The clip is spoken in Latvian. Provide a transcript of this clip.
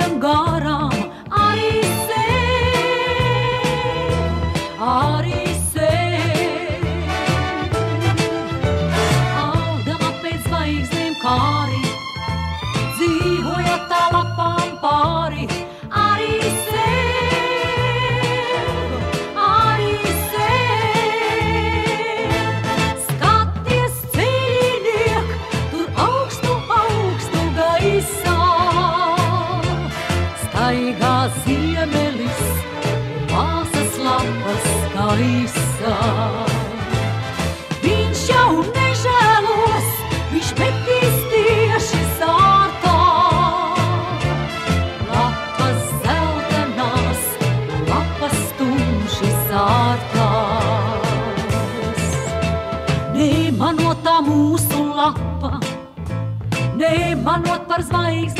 ceļiem garām arī sēž. Audama pēc zvaigznēm kāri, dzīvoja tā lapām pāri, arī sēž. Skaties, ceļiniek, tur augstu gaisā staigā ziemelis, māsas lapas gaisā. Viņš jau nežēlos, viņš metīs tieši sārtā. Lapas zeltenās, lapas tumši sārtās. Nemanot tā mūsu lapa, nemanot par zvaigzni